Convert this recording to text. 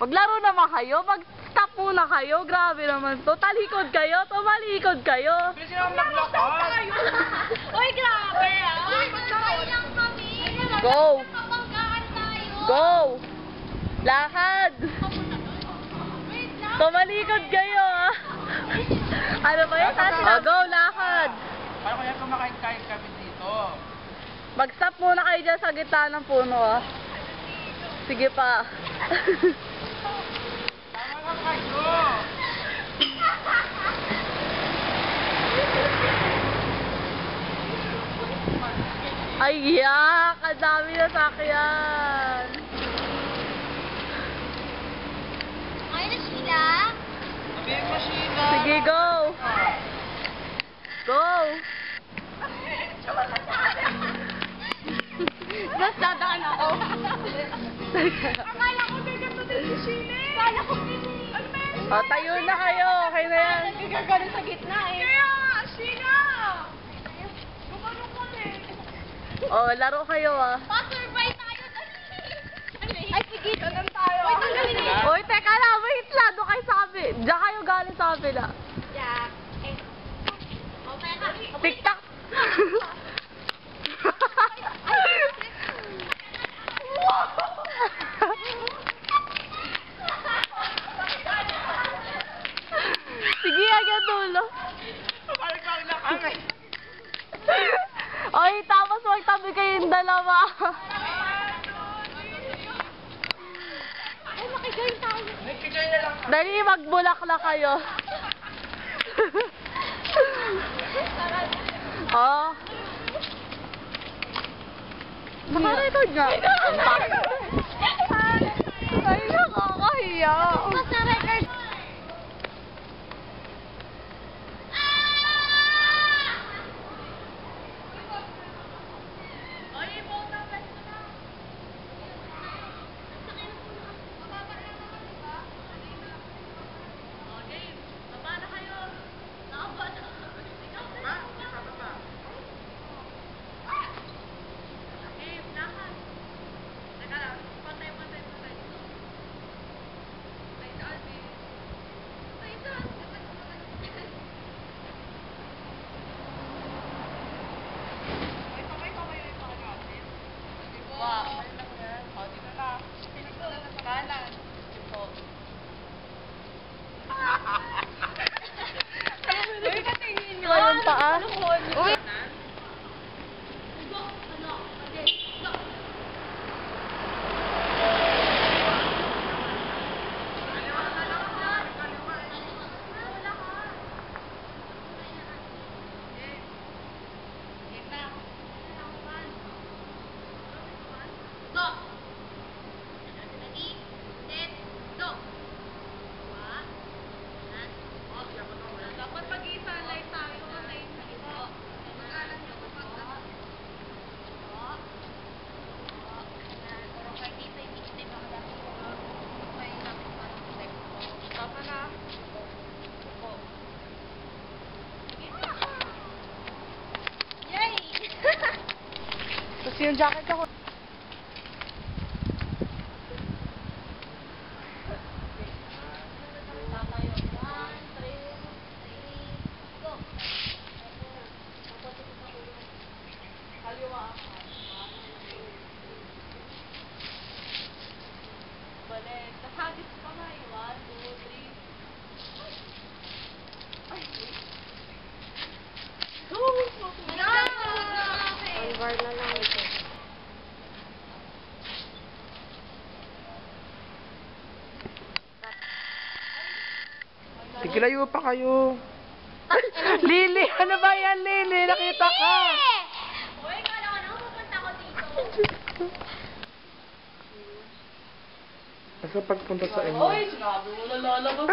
Maglaro naman kayo. Mag-stop muna kayo. Grabe naman to. Talikod kayo. Tumalikod kayo. Pwede sila maglakad. Uy, grabe ah! Uy, masakay lang kami! Go! Kapanggaan tayo! Go! Lakad! Wait lang! Tumalikod kayo ah. Ano ba yun? Oh, go, lakad! Paano kaya kumakain-kain kami dito? Mag-stop muna kayo dyan sa gitna ng puno ah. Sige pa. Tama nga kayo! Ay, yak! Ang dami na sakyan. Ay, na sila? Sabihin mo, Sheila! Sige, go! Go! Mas dadaan ako. Akala ko may ganito din si Sheila. Akala ko din. Ano ba yan? O, tayo na kayo. Okay na yan. Nagkagano sa gitna eh. Kaya, Sheila! Gumano ka eh. O, laro kayo ah. Pa-survey tayo. Ay, sige. Doon tayo. Wait, tanggalin niyo. Uy, teka lang. Wait lang. Doon kayo sa amin. Diyan kayo galing sa amin ah. Jack. Eh. Okay ka. TikTok! Sige, agad dulo. Balik-balik na kami! Oy, tapos magtabi kayong dalawa. Ay, makigain tayo. Nagkigay na lang. Dali, magbulaklak kayo. Oh. Nakarecord nga. Ay, nakakahiya. Mas na record. Yung paa. Uy! Dapat mag-isalay tayo. Tama na. Yay! Tapos yung jacket ako. Balik. Nakagis pa nga eh. 1, 2, 3. Go! One bar na lang ito. Sige, layo pa kayo. Lily! Ano ba yan, Lily? Nakita ka! Uy, kala ko na pupunta ko dito. Asa pagpunta sa inyo? Oy, sinabi mo na lalabas.